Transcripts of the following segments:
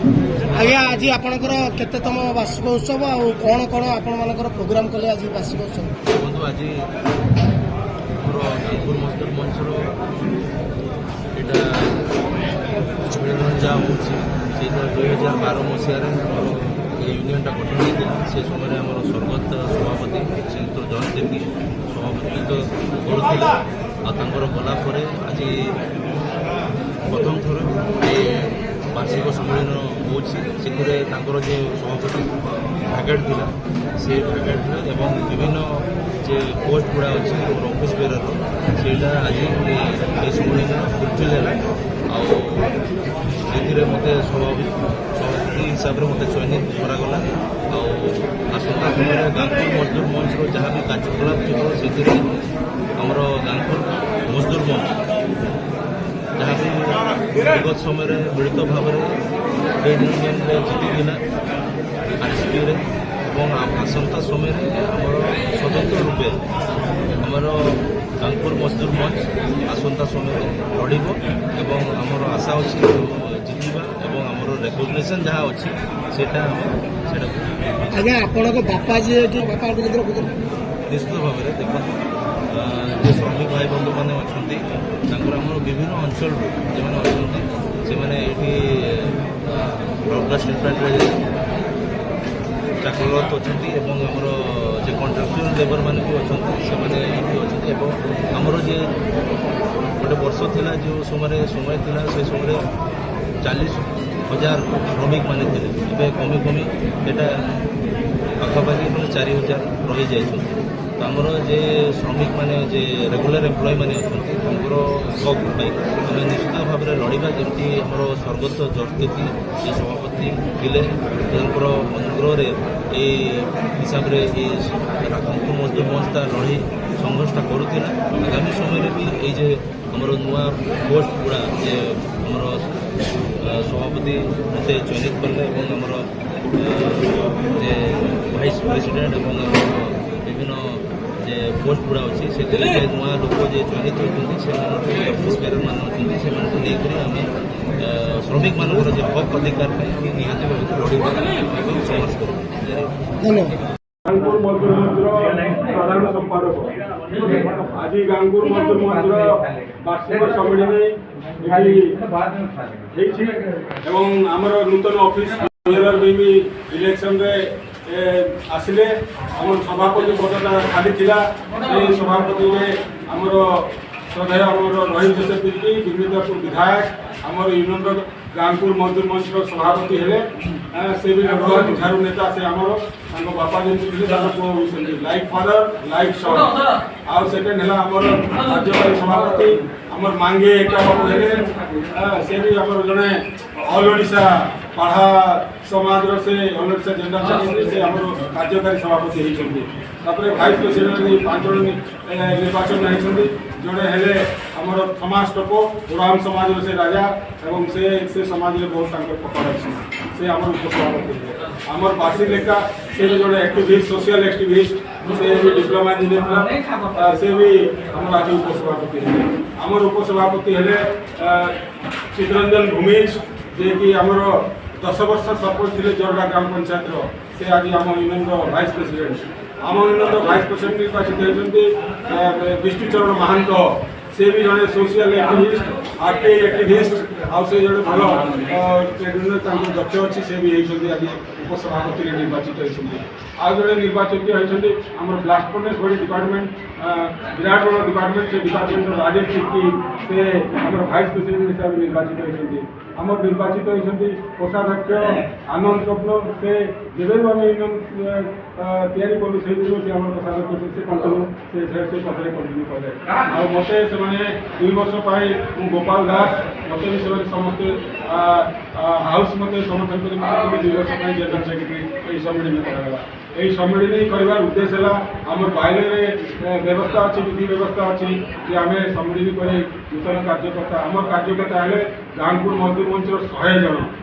ଆଜ୍ଞା ଆଜି ଆପଣଙ୍କର କେତେତମ ବାର୍ଷିକ ଉତ୍ସବ ଆଉ କ'ଣ କ'ଣ ଆପଣମାନଙ୍କର ପ୍ରୋଗ୍ରାମ କଲେ ଆଜି ବାର୍ଷିକ ଉତ୍ସବ? ବନ୍ଧୁ ଆଜି ଆମର ଗାଙ୍ଗପୁର ମଜଦୁର ମଞ୍ଚର ଏଇଟା ସମ୍ମିଳନୀ ଯାହା ହେଉଛି ସେଇଟା 2012 ମସିହାରେ ଆମର এই ୟୁନିୟନଟା ଗଠନ ହୋଇଥିଲା। ସେ ସମୟରେ ଆମର ସ୍ୱର୍ଗତ ସଭାପତି ଶ୍ରୀଯୁକ୍ତ ଜୟନ୍ତ ଦେବୀ ସଭାପତିତ୍ୱ କରୁଥିଲେ ଆଉ ତାଙ୍କର ଗଲା ପରେ ଆଜି ପ୍ରଥମ ଥର ଏ ବାର୍ଷିକ ସମ୍ମିଳନୀ ହେଉଛି। ସେଥିରେ ତାଙ୍କର ଯେ ସଭାପତି ଭ୍ୟାକେଟ୍ ଥିଲା ସେ ଭ୍ୟାକେଟ୍ରେ ଏବଂ ବିଭିନ୍ନ ଯେ ପୋଷ୍ଟ ଗୁଡ଼ା ଅଛି ଆମର ଅଫିସ୍ ବେରର ସେଇଟା ଆଜି ଏ ସମ୍ମିଳନୀର ଫୁଲଫିଲ୍ ହେଲା। ଆଉ ସେଥିରେ ମୋତେ ସଭାପତି ହିସାବରେ ମୋତେ ଚୟନିତ କରାଗଲା। ଆଉ ଆସନ୍ତା ସମୟରେ ଗାଙ୍ଗପୁର ମଜଦୁର ମଞ୍ଚର ଯାହା ବି କାର୍ଯ୍ୟକଳାପ ଥିବ ସେଥିରେ ଆମର ଗାଙ୍ଗପୁର ମଜଦୁର ମଞ୍ଚ ଯାହା ବି ବିଗତ ସମୟରେ ମିଳିତ ଭାବରେ ଟ୍ରେଡ୍ ୟୁନିୟନରେ ଜିତିଥିଲା ଆର୍ଏସ୍ପିରେ ଏବଂ ଆସନ୍ତା ସମୟରେ ଆମର ସ୍ୱତନ୍ତ୍ର ରୂପେ ଆମର ଗାଙ୍ଗପୁର ମଜଦୁର ମଞ୍ଚ ଆସନ୍ତା ସମୟରେ ଲଢ଼ିବ ଏବଂ ଆମର ଆଶା ଅଛି ଜିତିବା ଏବଂ ଆମର ରେକଗ୍ନେସନ୍ ଯାହା ଅଛି ସେଇଟା ସେଇଟାକୁ ଆଜ୍ଞା ଆପଣଙ୍କ ବାପା ଯିଏ କି ବାପା ନିଶ୍ଚିତ ଭାବରେ ଦେଖନ୍ତୁ ଯେ ଶ୍ରମିକ ଭାଇ ବନ୍ଧୁମାନେ ଅଛନ୍ତି ତାଙ୍କର ଆମର ବିଭିନ୍ନ ଅଞ୍ଚଳରୁ ଯେଉଁମାନେ ଅଛନ୍ତି ସେମାନେ ଏଇଠି ରୌରକେଲା ଷ୍ଟିଲ୍ ପ୍ଲାଣ୍ଟରେ ଚାକରରତ ଅଛନ୍ତି ଏବଂ ଆମର ଯେ କଣ୍ଟ୍ରାକ୍ଚୁଆଲ ଲେବର ମାନେ ବି ଅଛନ୍ତି ସେମାନେ ଏଇଠି ଅଛନ୍ତି ଏବଂ ଆମର ଯେ ଗୋଟେ ବର୍ଷ ଥିଲା ଯେଉଁ ସମୟ ଥିଲା ସେ ସମୟରେ 40,000 ଶ୍ରମିକ ମାନେ ଥିଲେ। ଏବେ କମି କମି ଏଇଟା ପାଖାପାଖି ମାନେ 4,000 ରହିଯାଇଛନ୍ତି। ତ ଆମର ଯେ ଶ୍ରମିକ ମାନେ ଯେ ରେଗୁଲାର ଏମ୍ପ୍ଲୟ ମାନେ ଅଛନ୍ତି ତାଙ୍କର ହକ୍ ପାଇଁ ଆମେ ନିଶ୍ଚିତ ଭାବରେ ଲଢ଼ିବା। ଯେମିତି ଆମର ସ୍ୱର୍ଗତ ଜୟଦେବୀ ଯେ ସଭାପତି ଥିଲେ ତାଙ୍କର ଅନୁଗ୍ରହରେ এই ହିସାବରେ এই ଗାଙ୍ଗପୁର ମଜଦୁର ମଞ୍ଚ ତା ଲଢ଼େଇ ସଂଘର୍ଷଟା କରୁଥିଲା। ଆଗାମୀ ସମୟରେ ବି ଏଇ ଯେ ଆମର ନୂଆ ପୋଷ୍ଟ ଗୁଡ଼ା ଯେ ଆମର ସଭାପତି ମୋତେ ଚୟନିତ କଲେ ଏବଂ ଆମର ଯେ ଭାଇସ୍ ପ୍ରେସିଡେଣ୍ଟ ଏବଂ ଆମର ବିଭିନ୍ନ ଯେ ପୋଷ୍ଟ ଗୁଡ଼ା ଅଛି ସେଥିରେ ଯେ ନୂଆ ଲୋକ ଯେ ଚୟନିତ ହେଉଛନ୍ତି ସେମାନଙ୍କୁ ଅଫିସ୍ ବେରର ମାନେ ଅଛନ୍ତି ସେମାନଙ୍କୁ ନେଇକରି ଆମେ ଶ୍ରମିକମାନଙ୍କର ଯେ ହକ୍ ଅଧିକାର ପାଇଁ ଆମେ ନିହାତି ଭାବରେ ଲଢ଼ିବା ଏବଂ ସଂଘର୍ଷ କରିବୁ। ଧନ୍ୟବାଦ। ଗାଙ୍ଗପୁର ମଜଦୁର ମଞ୍ଚର ସାଧାରଣ ସମ୍ପାଦକ ଆଜି ଗାଙ୍ଗପୁର ମଜଦୁର ମଞ୍ଚର ବାର୍ଷିକ ସମ୍ମିଳନୀ ହେଇଛି ଏବଂ ଆମର ନୂତନ ଅଫିସ ବି ଇଲେକ୍ସନରେ ଆସିଲେ ଆମର ସଭାପତି ପଦଟା ଖାଲି ଥିଲା। ସେଇ ସଭାପତିରେ ଆମର ଶ୍ରଦ୍ଧେୟ ଆମର ରହିମ ଜୋସେଫ ବିର୍କି ବିମୃତାପୁର ବିଧାୟକ ଆମର ୟୁନିୟନର ଗାଙ୍ଗପୁର ମଜଦୁର ମଞ୍ଚର ସଭାପତି ହେଲେ ସେ ବି ଝାଡ଼ୁ ନେତା ସେ ଆମର ତାଙ୍କ ବାପା ଯେମିତି ଥିଲେ ତାଙ୍କ ପୁଅ ହେଉଛନ୍ତି ଲାଇକ୍ ଫାଦର ଲାଇକ୍ ସନ୍। ଆଉ ସେକେଣ୍ଡ ହେଲା ଆମର କାର୍ଯ୍ୟକାରୀ ସଭାପତି ଆମର ମାଙ୍ଗେ ଏକା ବାବୁ ହେଲେ ସେ ବି ଆମର ଜଣେ ଅଲ୍ ଓଡ଼ିଶା ପାଢ଼ା ସମାଜର ସେ ଅଲ୍ ଓଡ଼ିଶା ଜେନେରାଲ ସେକ୍ରେଟାରୀ ସେ ଆମର କାର୍ଯ୍ୟକାରୀ ସଭାପତି ହେଇଛନ୍ତି। ତାପରେ ଭାଇସ୍ ପ୍ରେସିଡେଣ୍ଟ 5 ଜଣ ନିର୍ବାଚନ ହେଇଛନ୍ତି। ଜଣେ ହେଲେ ଆମର ଥମାସ ଟୋପୋ ଓରାମ ସମାଜର ସେ ରାଜା ଏବଂ ସେ ସମାଜରେ ବହୁତ ତାଙ୍କର ପକଡ଼ ଅଛି ସେ ଆମର ଉପସଭାପତି ହେଲେ। ଆମର ବାସି ଲେଖା ସେ ବି ଜଣେ ଆକ୍ଟିଭିଷ୍ଟ ସୋସିଆଲ ଆକ୍ଟିଭିଷ୍ଟ ସେ ବି ଡିପ୍ଲୋମା ଇଞ୍ଜିନିୟର ଥିଲା ସେ ବି ଆମର ଆଜି ଉପସଭାପତି ହେଲେ। ଆମର ଉପସଭାପତି ହେଲେ ଚିତ୍ତରଞ୍ଜନ ଭୂମିଜ ଯିଏକି ଆମର 10 ବର୍ଷ ସରପଞ୍ଚ ଥିଲେ ଜୋରଡ଼ା ଗ୍ରାମ ପଞ୍ଚାୟତର ସେ ଆଜି ଆମ ୟୁନିୟନର ଭାଇସ୍ ପ୍ରେସିଡେଣ୍ଟ। ଆମ ୟୁନିୟନର ଭାଇସ୍ ପ୍ରେସିଡେଣ୍ଟ ନିର୍ବାଚିତ ହେଇଛନ୍ତି ବିଷ୍ଣୁଚରଣ ମହାନ୍ତ ସେ ବି ଜଣେ ସୋସିଆଲ ଆକ୍ଟିଭିଷ୍ଟ ଆର୍ଟିଆଇ ଆକ୍ଟିଭିଷ୍ଟ ଆଉ ସେ ଜଣେ ଭଲ ତାଙ୍କର ଦକ୍ଷ ଅଛି ସେ ବି ହେଇଛନ୍ତି ଆଜି ଉପସଭାପତିରେ ନିର୍ବାଚିତ ହେଇଛନ୍ତି। ଆଉ ଜଣେ ନିର୍ବାଚିତ ହେଇଛନ୍ତି ଆମର ବ୍ଲାଷ୍ଟ ଫର୍ନେସ୍ ଭଳି ଡିପାର୍ଟମେଣ୍ଟ ବିରାଟ ବଡ଼ ଡିପାର୍ଟମେଣ୍ଟ ସେ ଡିପାର୍ଟମେଣ୍ଟର ରାଜେଶ ସିକ୍କି ସେ ଆମର ଭାଇସ୍ ପ୍ରେସିଡେଣ୍ଟ ହିସାବରେ ନିର୍ବାଚିତ ହେଇଛନ୍ତି। ଆମର ନିର୍ବାଚିତ ହେଇଛନ୍ତି କୋଷାଧ୍ୟକ୍ଷ ଆନନ୍ଦ ସ୍ୱପ୍ନ ସେ ଯେବେ ବି ଆମେ ୟୁନିୟନ ତିଆରି କଲୁ ସେଇଦିନୁ ସେ ଆମର କୋଷାଧ୍ୟକ୍ଷ ସେ କଣ୍ଟିନ୍ୟୁ ସେ ପଦରେ କଣ୍ଟିନ୍ୟୁ କଲେ। ଆଉ ମୋତେ ସେମାନେ 2 ବର୍ଷ ପାଇଁ ମୁଁ ଗୋପାଳ ଦାସ ମୋତେ ବି ସେମାନେ ସମସ୍ତେ ହାଉସ୍ ମୋତେ ସମର୍ଥନ କରି ମୋତେ 2 ବର୍ଷ ପାଇଁ ଜେନେରାଲ ସେକ୍ରେଟାରୀ ଏହି ସମ୍ମିଳନୀ କରାଗଲା। এই সম্মিলনী করার উদ্দেশ্য হল আমার বাইরে ব্যবস্থা আছে বিধি ব্যবস্থা আছে যে আমি সম্মিলনী করে নূতন কার্যকর্তা আমার কার্যকর্তা হলে গাঙ্গপুর মজদুর মঞ্চর 100 জন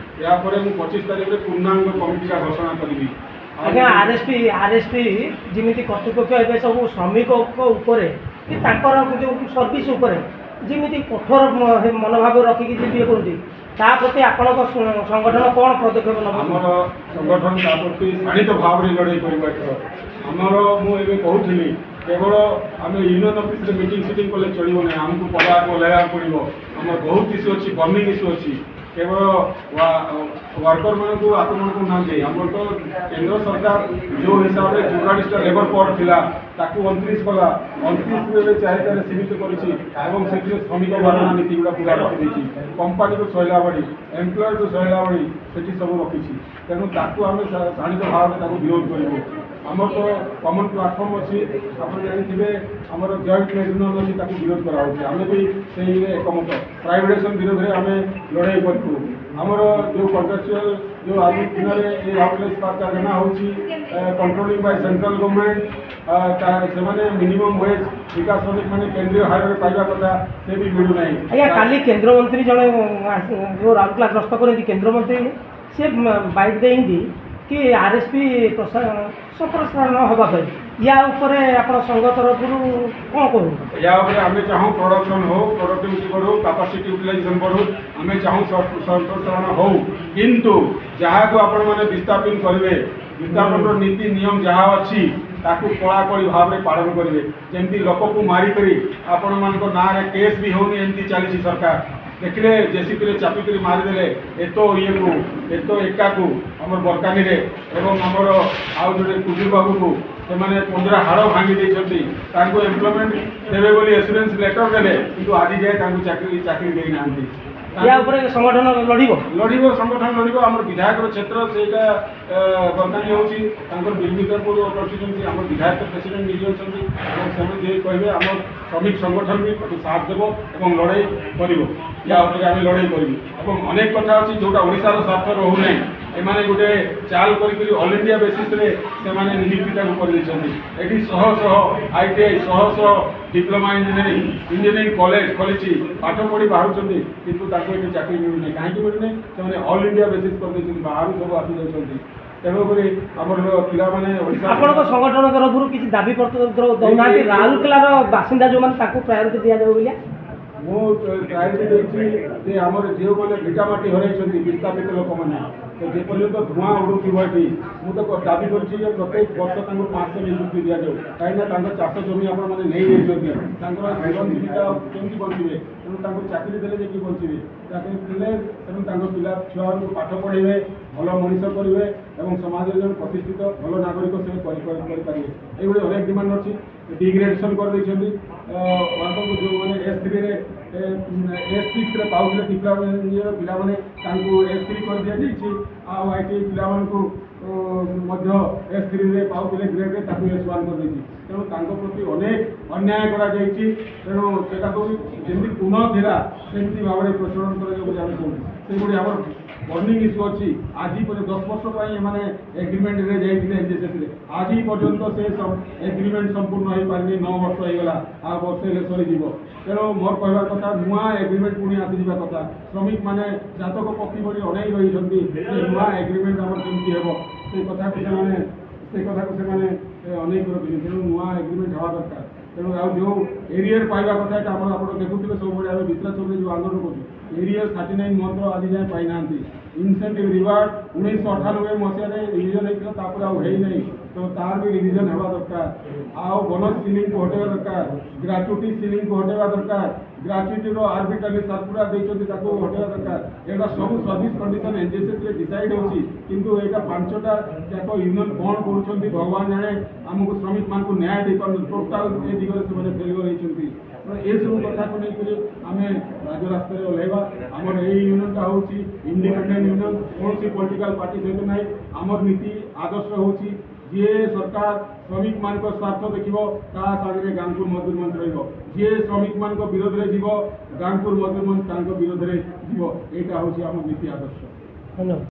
এরপরে মু 25 তারিখে পূর্ণাঙ্গ কমিটিটা ঘোষণা করবি। আজ্ঞা আরএসপি যেମିତି কর্তৃপক্ষ ଏବେ ସବୁ ଶ୍ରମିକଙ୍କ ଉପରେ କି ତାଙ୍କର ଯେଉଁ ସର୍ଭିସ୍ ଉପରେ ଯେମିତି କଠୋର ମନୋଭାବ ରଖିକି ଯିଏ କରନ୍ତି ତା ପ୍ରତି ଆପଣଙ୍କ ସଂଗଠନ କ'ଣ ପଦକ୍ଷେପ ନେବ? ଆମର ସଂଗଠନ ତା ପ୍ରତି ଶାଣିତ ଭାବରେ ଲଢ଼େଇ କରିବ। ଆମର ମୁଁ ଏବେ କହୁଥିଲି କେବଳ ଆମେ ୟୁନିୟନ ଅଫିସରେ ମିଟିଂ ସିଟିଂ କଲେ ଚଳିବ ନାହିଁ, ଆମକୁ ପଦାକୁ ଓହ୍ଲାଇବାକୁ ପଡ଼ିବ। ଆମର ବହୁତ ଇସ୍ୟୁ ଅଛି, ବର୍ଣ୍ଣିଂ ଇସ୍ୟୁ ଅଛି। କେବଳ ୱାର୍କରମାନଙ୍କୁ ଆକ୍ରମଣ କରୁନାହାନ୍ତି। ଆମର ତ କେନ୍ଦ୍ର ସରକାର ଯେଉଁ ହିସାବରେ 44ଟା ଲେବର କୋଡ୍ ଥିଲା ତାକୁ 29 କଲା, 29ରେ 4টাରେ ସୀମିତ କରିଛି ଏବଂ ସେଥିରେ ଶ୍ରମିକ ବାରଣ ନୀତି ଗୁଡ଼ା ପୁରା ରଖିଦେଇଛି। କମ୍ପାନୀକୁ ସହିଲା ଭଳି, ଏମ୍ପ୍ଲୟରକୁ ସହିଲା ଭଳି ସେଠି ସବୁ ରଖିଛି। ତେଣୁ ତାକୁ ଆମେ ଶାଣିତ ଭାବରେ ତାକୁ ବିରୋଧ କରିବୁ। ଆମର ତ କମନ୍ ପ୍ଲାଟଫର୍ମ ଅଛି, ଆପଣ ଜାଣିଥିବେ ଆମର ଜଏଣ୍ଟ ଟ୍ରିବ୍ୟୁନାଲ ଅଛି, ତାକୁ ବିରୋଧ କରାହେଉଛି। ଆମେ ବି ସେଇରେ ଏକମତ। ପ୍ରାଇଭେଟାଇଜେସନ୍ ବିରୋଧରେ ଆମେ ଲଢ଼େଇ କରିଛୁ। ଆମର ଯେଉଁ କଣ୍ଟ୍ରାକ୍ଚୁଆଲ ଯେଉଁ ଆଜି ଦିନରେ ଏ ରାଉରକେଲା ଇସ୍ପାତ କାରଖାନା ହେଉଛି କଣ୍ଟ୍ରୋଲିଂ ବାଇ ସେଣ୍ଟ୍ରାଲ ଗଭର୍ଣ୍ଣମେଣ୍ଟ, ସେମାନେ ମିନିମମ୍ ୱେଜ୍ ବିକାଶ ଶ୍ରମିକମାନେ କେନ୍ଦ୍ରୀୟ ହାରରେ ପାଇବା କଥା, ସେ ବି ମିଳୁନାହିଁ। ଆଜ୍ଞା, କାଲି କେନ୍ଦ୍ରମନ୍ତ୍ରୀ ଜଣେ ଯେଉଁ ରାଉରକେଲା ଗସ୍ତ କରନ୍ତି କେନ୍ଦ୍ରମନ୍ତ୍ରୀ, ସେ ବାଇଟ୍ ଦେଇଛନ୍ତି କି RSP ସମ୍ପ୍ରସାରଣ ହେବା ପାଇଁ। ୟା ଉପରେ ଆପଣ ସଂଘ ତରଫରୁ କ'ଣ କହୁଛନ୍ତି? या ଉପରେ ଆମେ ଚାହୁଁ ପ୍ରଡକ୍ସନ୍ ହଉ, ପ୍ରଡକ୍ଟିଭିଟି ବଢ଼ୁ, କାପାସିଟି ୟୁଟିଲାଇଜେସନ୍ ବଢ଼ୁ, ଆମେ ଚାହୁଁ ସମ୍ପ୍ରସାରଣ ହଉ। କିନ୍ତୁ ଯାହାକୁ ଆପଣମାନେ ବିସ୍ଥାପିତ କରିବେ, ବିସ୍ଥାପନର ନୀତି ନିୟମ ଯାହା ଅଛି ତାକୁ କଳାକଳି ଭାବରେ ପାଳନ କରିବେ। ଯେମିତି ଲୋକକୁ ମାରିକରି ଆପଣମାନଙ୍କ ନାଁରେ କେସ୍ ବି ହେଉନି, ଏମିତି ଚାଲିଛି ସରକାର। ଦେଖିଲେ ଜେସିପିରେ ଚାପିକରି ମାରିଦେଲେ ଏତ ଇଏକୁ, ଏତ ଏକାକୁ ଆମର ବରକାନୀରେ, ଏବଂ ଆମର ଆଉ ଜଣେ କୁଜୁର ବାବୁକୁ ସେମାନେ 15 ହାଡ଼ ଭାଙ୍ଗି ଦେଇଛନ୍ତି। ତାଙ୍କୁ ଏମ୍ପ୍ଲୟମେଣ୍ଟ ଦେବେ ବୋଲି ଏସୁରାନ୍ସ ଲେଟର ଦେଲେ, କିନ୍ତୁ ଆଜି ଯାଏ ତାଙ୍କୁ ଚାକିରି ଦେଇନାହାନ୍ତି। ୟା ଉପରେ ସଂଗଠନ ଲଢ଼ିବ ସଂଗଠନ ଲଢ଼ିବ। ଆମର ବିଧାୟକର କ୍ଷେତ୍ର ସେଇଟା ବର୍ତ୍ତମାନ ହେଉଛି ତାଙ୍କର ବିର୍ମିକାପୁର କନଷ୍ଟିଚୁଏନ୍ସି। ଆମର ବିଧାୟକ ପ୍ରେସିଡେଣ୍ଟ ନିଜେ ଅଛନ୍ତି ଏବଂ ସେମାନେ ଯିଏ କହିବେ ଆମ ଶ୍ରମିକ ସଂଗଠନ ବି ସାଥ ଦେବ ଏବଂ ଲଢ଼େଇ କରିବ। ୟା ଉପରେ ଆମେ ଲଢ଼େଇ କରିବୁ। ଏବଂ ଅନେକ କଥା ଅଛି ଯେଉଁଟା ଓଡ଼ିଶାର ସ୍ୱାର୍ଥ ରହୁନାହିଁ। ଏମାନେ ଗୋଟେ ଚାଲ କରିକିରି ଅଲ୍ ଇଣ୍ଡିଆ ବେସିସ୍ରେ ସେମାନେ ନିଯୁକ୍ତିଟାକୁ କରିଦେଇଛନ୍ତି। ଏଠି ଶହ ଶହ ITI, ଶହ ଡିପ୍ଲୋମା ଇଞ୍ଜିନିୟରିଂ କଲେଜ ଖୋଲିଛି, ପାଠ ପଢ଼ି ବାହାରୁଛନ୍ତି, କିନ୍ତୁ ତାଙ୍କୁ ଏଠି ଚାକିରି ମିଳୁନାହିଁ। କାହିଁକି ମିଳୁନାହିଁ? ସେମାନେ ଅଲ୍ ଇଣ୍ଡିଆ ବେସିସ୍ କରିଦେଇଛନ୍ତି, ବାହାରୁ ସବୁ ଆସିଯାଉଛନ୍ତି। ତେଣୁକରି ଆମର ପିଲାମାନେ ଓଡ଼ିଶା ଆପଣଙ୍କ ସଂଗଠନ ତରଫରୁ କିଛି ଦାବି ପତ୍ର ଦେଉନାହାନ୍ତି? ରାଉରକେଲାର ବାସିନ୍ଦା ଯେଉଁମାନେ ତାଙ୍କୁ ପ୍ରାୟୋରିଟି ଦିଆଯାଉ ବୋଲି ମୁଁ ପ୍ରାୟୋରିଟି ଦେଇଛି ଯେ ଆମର ଯେଉଁମାନେ ଭିଟାମାଟି ହରାଇଛନ୍ତି ବିସ୍ଥାପିତ ଲୋକମାନେ, ଯେପର୍ଯ୍ୟନ୍ତ ଧୂଆଁ ଉଡ଼ୁଥିବ ଏଠି, ମୁଁ ତ ଦାବି କରିଛି ଯେ ପ୍ରତ୍ୟେକ ବର୍ଷ ତାଙ୍କୁ 500 ନିଯୁକ୍ତି ଦିଆଯାଉ। କାହିଁକିନା ତାଙ୍କ ଚାଷ ଜମି ଆପଣମାନେ ନେଇଯାଇଛନ୍ତି, ତାଙ୍କର ଜୀବନ ଜୀବିକା କେମିତି ବଞ୍ଚିବେ? ତେଣୁ ତାଙ୍କୁ ଚାକିରି ଦେଲେ ଯାଇକି ବଞ୍ଚିବେ। ଚାକିରି ଦେଲେ ତେଣୁ ତାଙ୍କ ପିଲା ଛୁଆମାନଙ୍କୁ ପାଠ ପଢ଼ାଇବେ, ଭଲ ମଣିଷ କରିବେ ଏବଂ ସମାଜରେ ଜଣେ ପ୍ରତିଷ୍ଠିତ ଭଲ ନାଗରିକ ସେ କରିପାରିବେ। ଏଇଭଳି ଅନେକ ଡିମାଣ୍ଡ ଅଛି। ଡିଗ୍ରେଡେସନ୍ କରିଦେଇଛନ୍ତି ୱାର୍କରଙ୍କୁ, ଯେଉଁମାନେ S3ରେ S6ରେ ପାଉଥିଲେ ଡିପ୍ଲୋମା ଇଞ୍ଜିନିୟର ପିଲାମାନେ, ତାଙ୍କୁ S3 କରିଦିଆଯାଇଛି। ଆଉ ITI ପିଲାମାନଙ୍କୁ ମଧ୍ୟ S3ରେ ପାଉଥିଲେ ଗ୍ରେଡ୍ରେ, ତାକୁ S1 କରିଦେଇଛି। ତେଣୁ ତାଙ୍କ ପ୍ରତି ଅନେକ ଅନ୍ୟାୟ କରାଯାଇଛି। ତେଣୁ ସେଟାକୁ ଯେମିତି ପୁନଃ ଥିଲା ସେମିତି ଭାବରେ ପ୍ରଚଳନ କରାଯାଉ ବୋଲି ଆମେ କହୁଛୁ। ସେଭଳି ଆମର ବର୍ଣ୍ଣିଂ ଇସ୍ୟୁ ଅଛି। ଆଜି ପର୍ଯ୍ୟନ୍ତ 10 ବର୍ଷ ପାଇଁ ଏମାନେ ଏଗ୍ରିମେଣ୍ଟରେ ଯାଇଥିଲେ NJSSରେ, ଆଜି ପର୍ଯ୍ୟନ୍ତ ସେ ଏଗ୍ରିମେଣ୍ଟ ସମ୍ପୂର୍ଣ୍ଣ ହୋଇପାରିନି। 9 ବର୍ଷ ହେଇଗଲା, ଆଉ ବର୍ଷେ ହେଲେ ସରିଯିବ। ତେଣୁ ମୋର କହିବା କଥା, ନୂଆ ଏଗ୍ରିମେଣ୍ଟ ପୁଣି ଆସିଯିବା କଥା। ଶ୍ରମିକମାନେ ଜାତକ ପକ୍ଷୀ ଭଳି ଅନେଇ ରହିଛନ୍ତି ଯେ ନୂଆ ଏଗ୍ରିମେଣ୍ଟ ଆମର କେମିତି ହେବ, ସେ କଥାକୁ ସେମାନେ ଅନେକ ରଖିଛନ୍ତି। ତେଣୁ ନୂଆ ଏଗ୍ରିମେଣ୍ଟ ହେବା ଦରକାର। ତେଣୁ ଆଉ ଯେଉଁ ଏରିୟର ପାଇବା କଥା, ଏଇଟା ଆପଣ ଦେଖୁଥିବେ ସବୁବେଳେ ଆମେ ବିଶ୍ୱାସ କରୁଛୁ ଯେଉଁ ଆନ୍ଦୋଳନ କରୁଛୁ, ଏରିୟର 39 ମନ୍ଥର ଆଜି ଯାଏଁ ପାଇନାହାନ୍ତି। ଇନସେଣ୍ଟିଭ ରିୱାର୍ଡ 1998 ମସିହାରେ ରିଭିଜନ ହେଇଥିଲା, ତାପରେ ଆଉ ହେଇନାହିଁ। ତ ତାର ବି ରିଭିଜନ ହେବା ଦରକାର। ଆଉ ବୋନସ୍ ସିଲିଂକୁ ହଟେଇବା ଦରକାର, ଗ୍ରାଚୁଇଟି ସିଲିଂକୁ ହଟେଇବା ଦରକାର, ଗ୍ରାଚୁଇଟିର ଆର୍ବିଟ୍ରାଲି ସାର୍କୁଲାର ଦେଇଛନ୍ତି ତାକୁ ହଟେଇବା ଦରକାର। ଏଗୁଡ଼ା ସବୁ ସର୍ଭିସ୍ କଣ୍ଡିସନ୍ NJSSରେ ଡିସାଇଡ୍ ହେଉଛି, କିନ୍ତୁ ଏଇଟା 5ଟା ଯାକ ୟୁନିୟନ୍ କ'ଣ କରୁଛନ୍ତି ଭଗବାନ ଜାଣେ। ଆମକୁ ଶ୍ରମିକମାନଙ୍କୁ ନ୍ୟାୟ ଦେଇପାରୁଛନ୍ତି, ଟୋଟାଲ ଏ ଦିଗରେ ସେମାନେ ଫେଲୁଅର ହେଇଛନ୍ତି। ଏସବୁ କଥାକୁ ନେଇକରି ଆମେ ରାଜରାସ୍ତାରେ ଓହ୍ଲାଇବା। ଆମର ଏଇ ୟୁନିୟନଟା ହେଉଛି ଇଣ୍ଡିପେଣ୍ଡେଣ୍ଟ ୟୁନିୟନ, କୌଣସି ପଲିଟିକାଲ ପାର୍ଟି ସହିତ ନାହିଁ। ଆମର ନୀତି ଆଦର୍ଶ ହେଉଛି ଯିଏ ସରକାର ଶ୍ରମିକମାନଙ୍କ ସ୍ୱାର୍ଥ ଦେଖିବ ତା ସାଙ୍ଗରେ ଗାଙ୍ଗପୁର ମଜଦୁର ମଞ୍ଚ ରହିବ, ଯିଏ ଶ୍ରମିକମାନଙ୍କ ବିରୋଧରେ ଯିବ ଗାଙ୍ଗପୁର ମଜଦୁର ମଞ୍ଚ ତାଙ୍କ ବିରୋଧରେ ଯିବ। ଏଇଟା ହେଉଛି ଆମ ନୀତି ଆଦର୍ଶ। ଧନ୍ୟବାଦ।